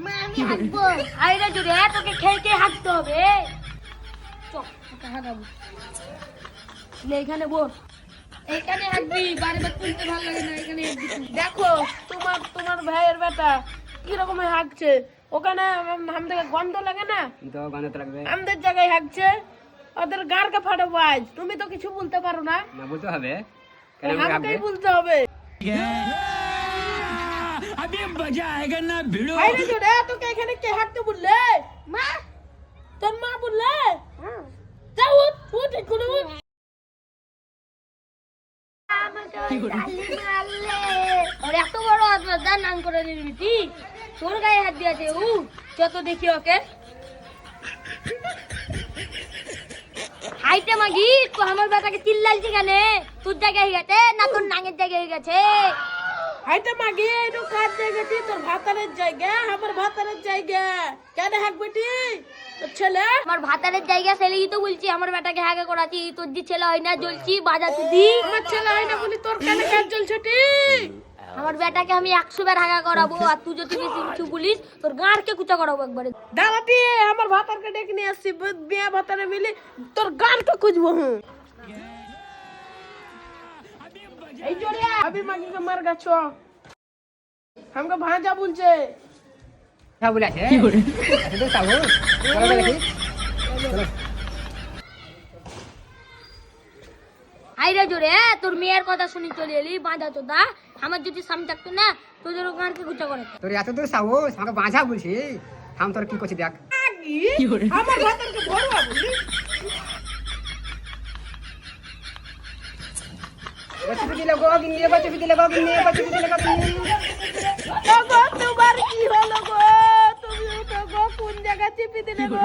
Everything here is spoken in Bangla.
মা আমি হাঁটবো। আইরে জুড়ে তোকে খেয়ে খেয়ে হাঁটতে হবে। চল তোকে হাঁটাবো। লে এখানে বস। এইখানে হাঁটবি, বারবার তুলতে ভালো লাগে না, এখানে হাঁটবি তুই। দেখো তোমার ভাইয়ের বেটা কিরকম হাঁকছে, ওখানে আমাদের গন্ধ লাগে না? তো গন্ধ তো লাগবে। আমাদের জায়গায় হাঁকছে, ওদের গাড়কে ফাটাবো আজ। তুমি তো কিছু বলতে পারো না, না বলতে হবে, কেন আমাকেই বলতে হবে। अभी मजा आएगा ना भिड़ो। আইরে জোরে তোকে এখানে কে হাঁকতে বললে? মা তোর মা বললে? হ্যাঁ। যাও উঠ এক্ষুনি উঠ। আমাকে গালি মারলে। ওর এত বড় অত্যাচার নাম করে দিবি তুই? তোর গায়ে হাত দিয়েছে ও, যত দেখি ওকে। হাইতে মাগি তো আমার বেটাকে চিল্লালছি কেন? তোর জায়গায় হয়ে গেছে না তোর নাঙের জায়গায় হয়ে গেছে? হাইতে মাগি এটু কার জায়গা তুই? তোর ভাতারের জায়গা, আমার ভাতারের জায়গা। কেন হাঁকবে তুই? তোর ছেলে আমার ভাতারের জায়গা ছেলেই তো বলছি আমার বেটাকে হাগে করাচ্ছি। তোর যে ছেলে হয় না জ্বলছি বাজা তুই। আমার ছেলে হয় না বলি তোর কেন কাজ চলছে তুই? আমার বেটাকে আমি 100 বার হাগা করাবো, আর তুই যদি বেশি কিছু বলিস তোর গাঁড়কে কুচা করাবো একবারে। দাঁড়াতি আমার ভাতারকে ডেকে নিয়ে আসছি, বিয়া ভাতারে মিলি তোর গানটা খুঁজবো। হুম এই জোরে अभी মাগিকে মার গাছ हमको ভাঁজা বলছে। হ্যাঁ বলে আছে কি করে তো সাবো চলো দেখি। হাইরে জোরে তোর মেয়ের কথা শুনি চলে এলি বাঁধা চোদা। আমার যদি সামনে থাকতো না তোদের গাঁড়কে কুচা করে। তোর এত তো সাবো আমাকে বাঁচা বলছি, থাম তোর কি করছিস দেখ। কি করে আমার ভাতারকে ধরবা বললি? বসে দিলে গো গিন্নি, বসে দিলে গো গিন্নি, বসে দিলে গো গিন্নি। ওগো তোমার কি হলো গো? তুমি তো গো কোন জায়গা চিপি দিলে গো?